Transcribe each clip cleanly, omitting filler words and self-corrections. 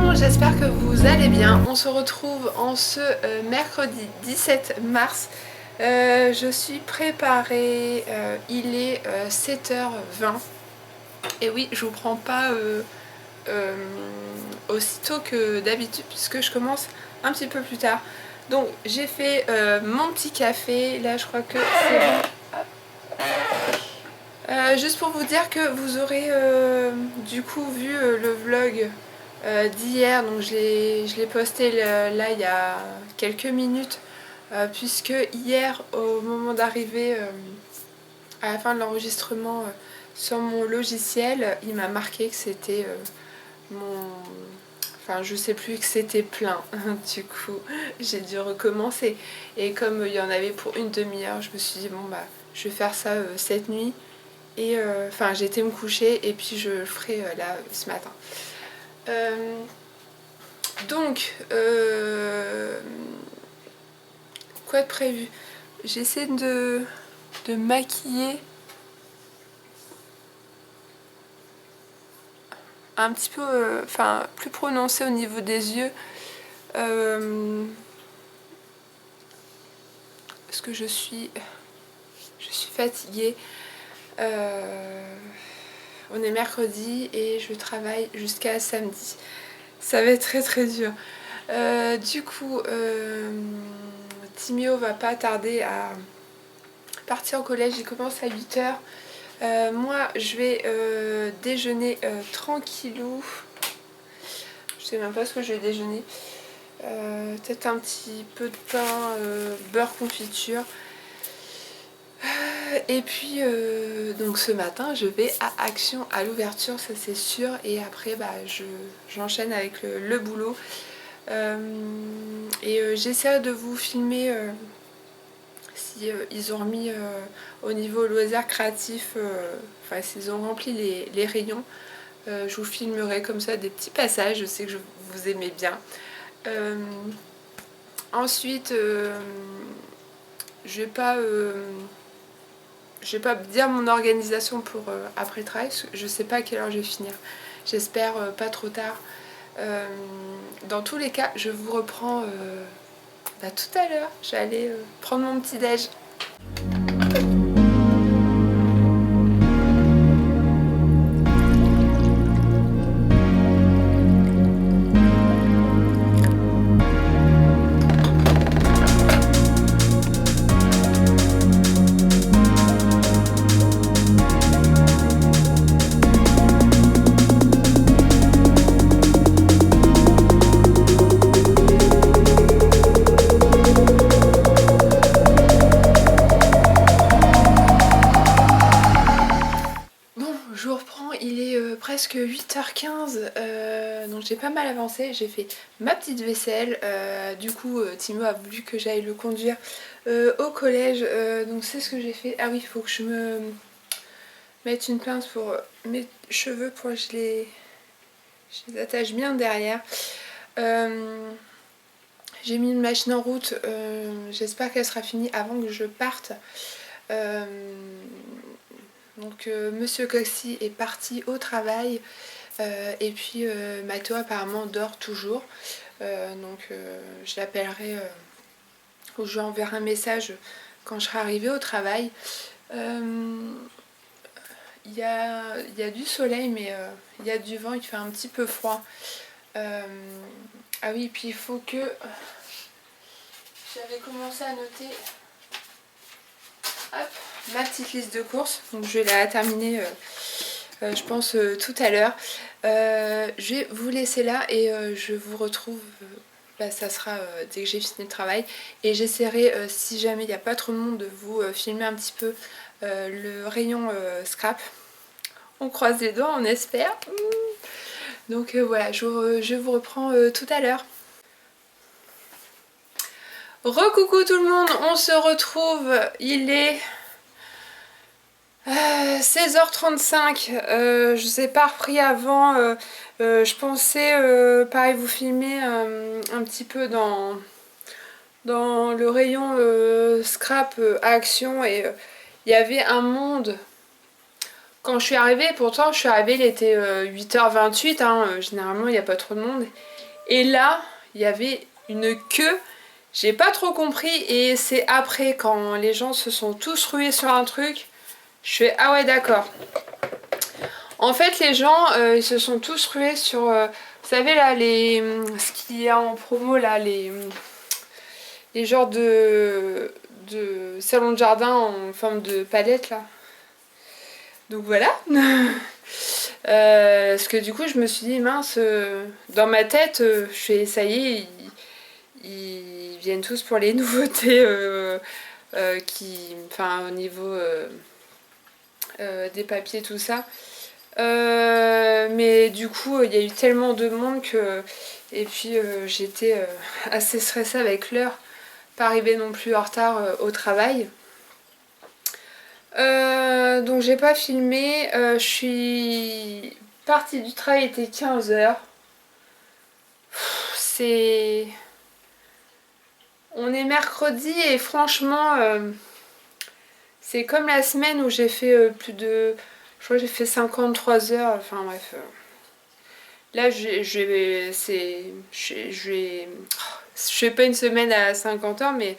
monde, j'espère que vous allez bien. On se retrouve en ce mercredi 17 mars. Je suis préparée, il est 7h20. Et oui, je vous prends pas aussitôt que d'habitude puisque je commence un petit peu plus tard. Donc j'ai fait mon petit café, là je crois que c'est bon. Juste pour vous dire que vous aurez du coup vu le vlog d'hier, donc je l'ai posté là il y a quelques minutes, puisque hier au moment d'arriver à la fin de l'enregistrement sur mon logiciel, il m'a marqué que c'était mon... Enfin je sais plus, que c'était plein. Du coup j'ai dû recommencer et comme il y en avait pour une demi-heure, je me suis dit bon bah je vais faire ça cette nuit. Et enfin j'ai été me coucher et puis je le ferai là ce matin. Donc quoi de prévu? J'essaie de maquiller un petit peu, enfin plus prononcé au niveau des yeux, parce que je suis fatiguée. On est mercredi et je travaille jusqu'à samedi. Ça va être très très dur. Du coup, Timéo va pas tarder à partir au collège, il commence à 8h. Moi, je vais déjeuner tranquillou. Je sais même pas ce que je vais déjeuner. Peut-être un petit peu de pain, beurre confiture. Et puis, donc ce matin, je vais à Action à l'ouverture, ça c'est sûr. Et après, bah, j'enchaîne avec le boulot. J'essaie de vous filmer si ils ont remis au niveau loisirs créatifs, enfin s'ils ont rempli les rayons. Je vous filmerai comme ça des petits passages, je sais que vous aimez bien. Ensuite, je vais pas dire mon organisation pour après le travail, je sais pas à quelle heure je vais finir. J'espère pas trop tard. Dans tous les cas, je vous reprends tout à l'heure. Je vais aller prendre mon petit déj. Je reprends, il est presque 8h15, donc j'ai pas mal avancé, j'ai fait ma petite vaisselle, du coup Timo a voulu que j'aille le conduire au collège, donc c'est ce que j'ai fait. Ah oui, il faut que je me mette une pince pour mes cheveux, pour que je les attache bien derrière. J'ai mis une machine en route, j'espère qu'elle sera finie avant que je parte. Donc Monsieur Coxy est parti au travail et puis Mathéo apparemment dort toujours. Je l'appellerai ou je lui enverrai un message quand je serai arrivée au travail. Il y a du soleil mais il y a du vent, il fait un petit peu froid. Ah oui, et puis il faut que... J'avais commencé à noter... Hop, ma petite liste de courses, donc je vais la terminer je pense tout à l'heure. Je vais vous laisser là et je vous retrouve, ça sera dès que j'ai fini le travail, et j'essaierai si jamais il n'y a pas trop de monde de vous filmer un petit peu le rayon scrap. On croise les doigts, on espère. Donc voilà, je vous reprends tout à l'heure. Recoucou tout le monde, on se retrouve, il est 16h35, je ne vous ai pas repris avant, je pensais pareil vous filmer un petit peu dans le rayon scrap à Action, et il y avait un monde quand je suis arrivée. Pourtant je suis arrivée, il était 8h28, hein, généralement il n'y a pas trop de monde, Et là, il y avait une queue. J'ai pas trop compris et c'est après quand les gens se sont tous rués sur un truc, je fais ah ouais d'accord. En fait les gens ils se sont tous rués sur vous savez là ce qu'il y a en promo là les genres de salon de jardin en forme de palette là. Donc voilà. Parce que du coup je me suis dit mince dans ma tête je fais ça y est ils viennent tous pour les nouveautés enfin au niveau des papiers tout ça. Mais du coup il y a eu tellement de monde que et puis j'étais assez stressée avec l'heure, pas arriver non plus en retard au travail. Donc j'ai pas filmé, je suis partie du travail, il était 15 h. C'est... On est mercredi et franchement c'est comme la semaine où j'ai fait plus de... Je crois que j'ai fait 53 heures, enfin bref. Là je fais pas une semaine à 50 heures mais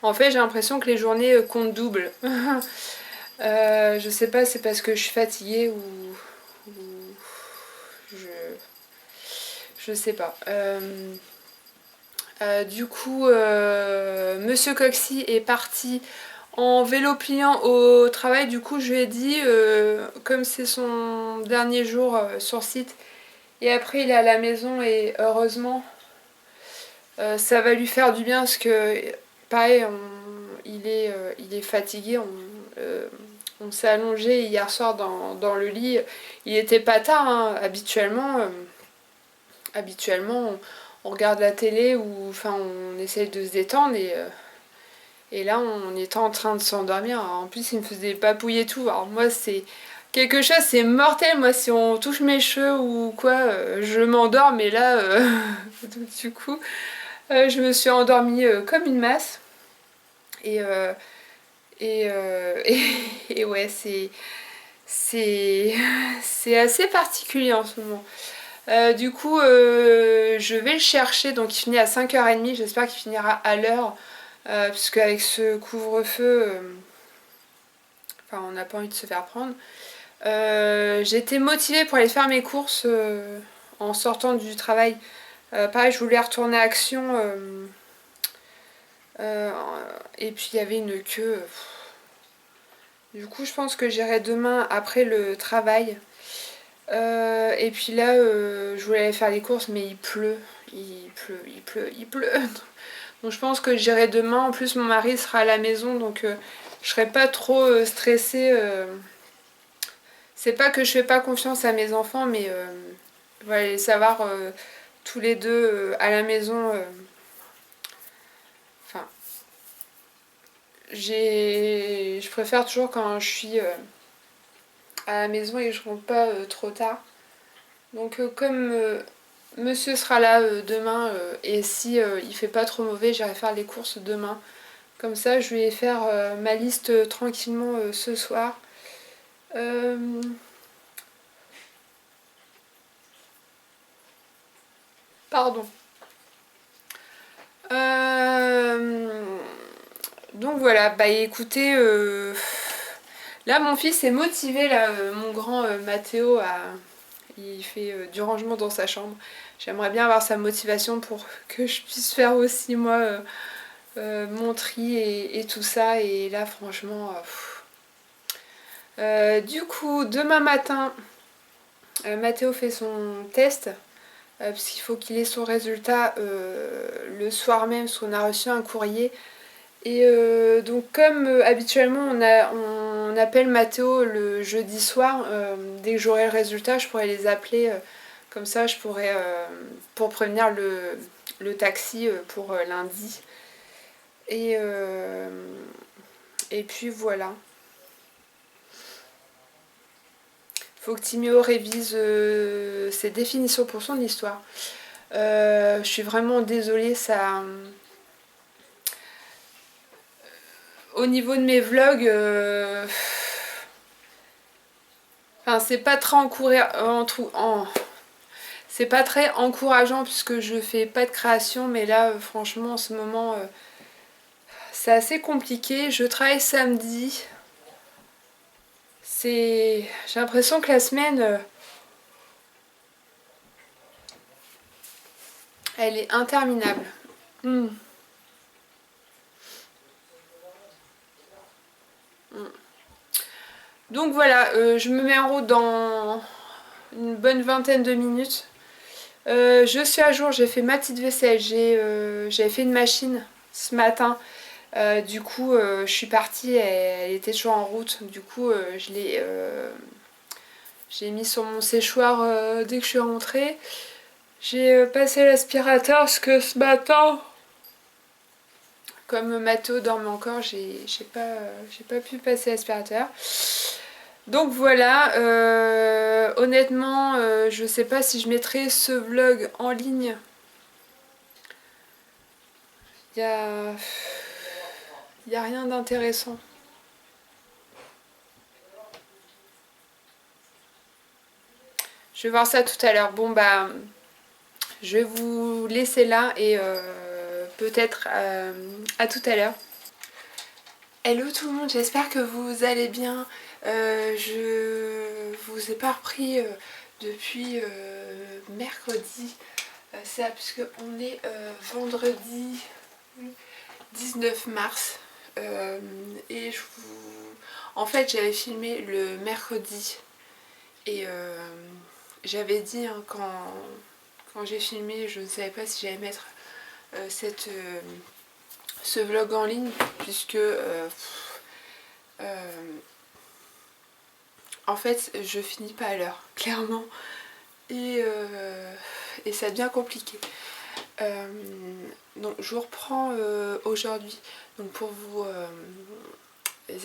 en fait j'ai l'impression que les journées comptent double. Je sais pas, c'est parce que je suis fatiguée ou je sais pas. Du coup, Monsieur Coxy est parti en vélo pliant au travail. Du coup, je lui ai dit, comme c'est son dernier jour sur site, et après il est à la maison, et heureusement, ça va lui faire du bien parce que, pareil, il est fatigué. On s'est allongé hier soir dans le lit. Il était pas tard, hein. Habituellement, on regarde la télé ou enfin on essaye de se détendre et là on était en train de s'endormir. En plus il me faisait papouiller tout. Alors moi c'est quelque chose, c'est mortel. Moi si on touche mes cheveux ou quoi, je m'endors. Mais là, du coup, je me suis endormie comme une masse. Et, et ouais, c'est c'est assez particulier en ce moment. Du coup, je vais le chercher, donc il finit à 5h30, j'espère qu'il finira à l'heure, puisque avec ce couvre-feu, enfin on n'a pas envie de se faire prendre. J'étais motivée pour aller faire mes courses en sortant du travail. Pareil, je voulais retourner à Action, euh, et puis il y avait une queue. Du coup, je pense que j'irai demain après le travail. Et puis là, je voulais aller faire les courses, mais il pleut. Il pleut. Donc je pense que j'irai demain. En plus, mon mari sera à la maison, donc je serai pas trop stressée. C'est pas que je fais pas confiance à mes enfants, mais voilà, les savoir tous les deux à la maison. Enfin, je préfère toujours quand je suis à la maison et que je rentre pas trop tard. Donc comme monsieur sera là demain et si il fait pas trop mauvais, j'irai faire les courses demain. Comme ça, je vais faire ma liste tranquillement ce soir. Euh, Pardon. Euh, Donc voilà, bah écoutez, là mon fils est motivé, là, mon grand Mathéo, il fait du rangement dans sa chambre. J'aimerais bien avoir sa motivation pour que je puisse faire aussi moi mon tri et tout ça. Et là franchement, du coup demain matin, Mathéo fait son test. Parce qu'il faut qu'il ait son résultat le soir même, parce qu'on a reçu un courrier. Et donc comme habituellement on appelle Mathéo le jeudi soir, dès que j'aurai le résultat je pourrais les appeler, comme ça je pourrais pour prévenir le taxi pour lundi. Et, et puis voilà. Faut que Timéo révise ses définitions pour son histoire. Je suis vraiment désolée, ça... Au niveau de mes vlogs, enfin c'est pas très c'est pas très encourageant puisque je fais pas de création, mais là franchement en ce moment c'est assez compliqué. Je travaille samedi. J'ai l'impression que la semaine elle est interminable. Hmm. Donc voilà, je me mets en route dans une bonne vingtaine de minutes. Je suis à jour, j'ai fait ma petite vaisselle, j'avais fait une machine ce matin. Du coup, je suis partie, elle était toujours en route. Du coup, j'ai mis sur mon séchoir dès que je suis rentrée. J'ai passé l'aspirateur parce que ce matin, comme Mathéo dormait encore, j'ai pas pu passer l'aspirateur. Donc voilà, honnêtement, je sais pas si je mettrai ce vlog en ligne. Il y a, y a rien d'intéressant. Je vais voir ça tout à l'heure. Bon bah, je vais vous laisser là et peut-être à tout à l'heure. Hello tout le monde, j'espère que vous allez bien. Je vous ai pas repris depuis mercredi. C'est ça, puisque on est vendredi 19 mars. Et en fait, j'avais filmé le mercredi. Et j'avais dit hein, quand j'ai filmé, je ne savais pas si j'allais mettre ce vlog en ligne, puisque en fait je finis pas à l'heure, clairement, et ça devient compliqué. Donc je vous reprends aujourd'hui donc pour vous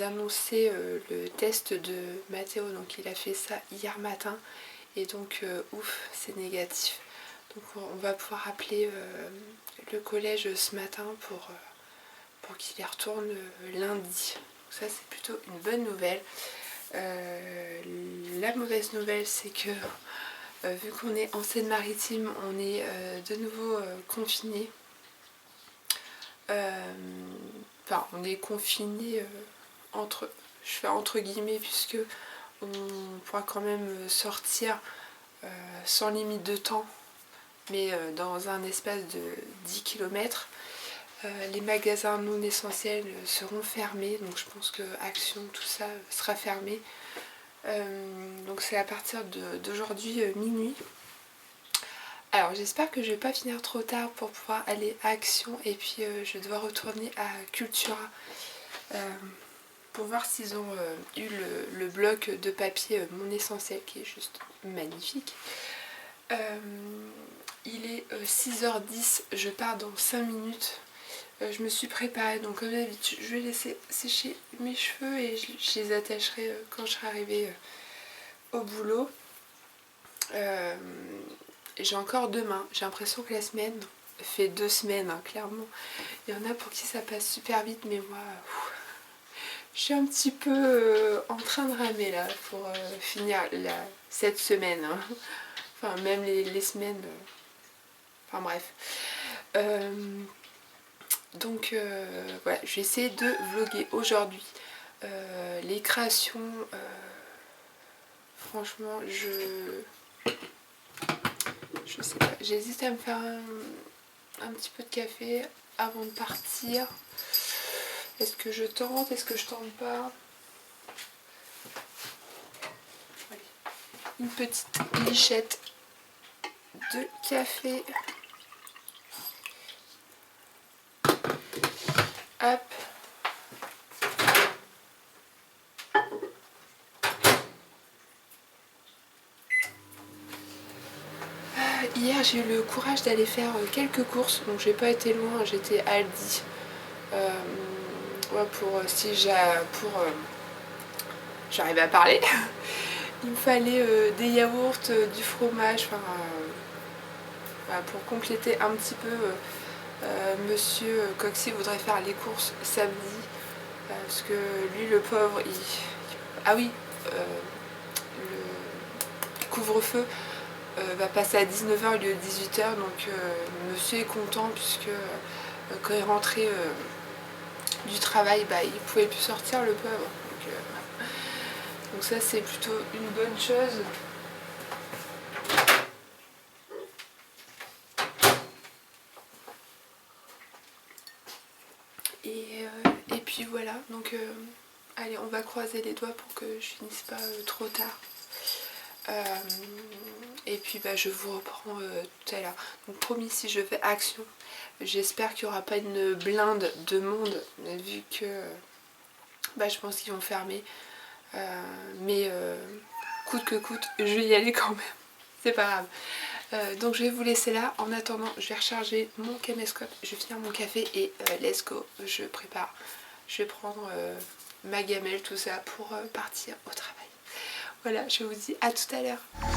annoncer le test de Mathéo. Donc il a fait ça hier matin et donc ouf, c'est négatif. Donc on va pouvoir appeler le collège ce matin pour qu'il y retourne lundi. Donc ça c'est plutôt une bonne nouvelle. La mauvaise nouvelle c'est que vu qu'on est en Seine-Maritime, on est de nouveau confiné. Enfin, on est confiné je fais entre guillemets, puisque on pourra quand même sortir sans limite de temps, mais dans un espace de 10 km. Les magasins non essentiels seront fermés, donc je pense que Action, tout ça sera fermé. Donc c'est à partir d'aujourd'hui minuit. Alors j'espère que je vais pas finir trop tard pour pouvoir aller à Action, et puis je dois retourner à Cultura pour voir s'ils ont eu le bloc de papier Mon Essentiel qui est juste magnifique. Il est 6h10, je pars dans 5 minutes. Je me suis préparée, donc comme d'habitude je vais laisser sécher mes cheveux et je les attacherai quand je serai arrivée au boulot. J'ai encore demain, j'ai l'impression que la semaine fait 2 semaines, hein, clairement. Il y en a pour qui ça passe super vite, mais moi je suis un petit peu en train de ramer là pour finir cette semaine, hein. Enfin même les semaines, enfin bref. Donc voilà, je vais essayer de vlogger aujourd'hui les créations. Franchement je sais pas, j'hésite à me faire un petit peu de café avant de partir. Est-ce que je tente, est-ce que je tente pas? Allez. Une petite lichette de café. Hop. Hier j'ai eu le courage d'aller faire quelques courses, donc j'ai pas été loin, j'étais à Aldi. Ouais, j'arrive à parler. Il me fallait des yaourts, du fromage, enfin voilà, pour compléter un petit peu. Monsieur Coxy voudrait faire les courses samedi, parce que lui le pauvre il... Ah oui, le couvre-feu, va passer à 19 h au lieu de 18 h, donc monsieur est content puisque quand il est rentré du travail, bah, il pouvait plus sortir le pauvre. Donc ça c'est plutôt une bonne chose. Et puis voilà, donc allez, on va croiser les doigts pour que je finisse pas trop tard. Et puis bah, je vous reprends tout à l'heure. Donc promis, si je fais action, j'espère qu'il n'y aura pas une blinde de monde, vu que bah, je pense qu'ils vont fermer. Mais coûte que coûte, je vais y aller quand même. C'est pas grave. Donc je vais vous laisser là. En attendant, je vais recharger mon caméscope, je vais finir mon café et let's go. Je prépare. Je vais prendre ma gamelle, tout ça pour partir au travail. Voilà, je vous dis à tout à l'heure.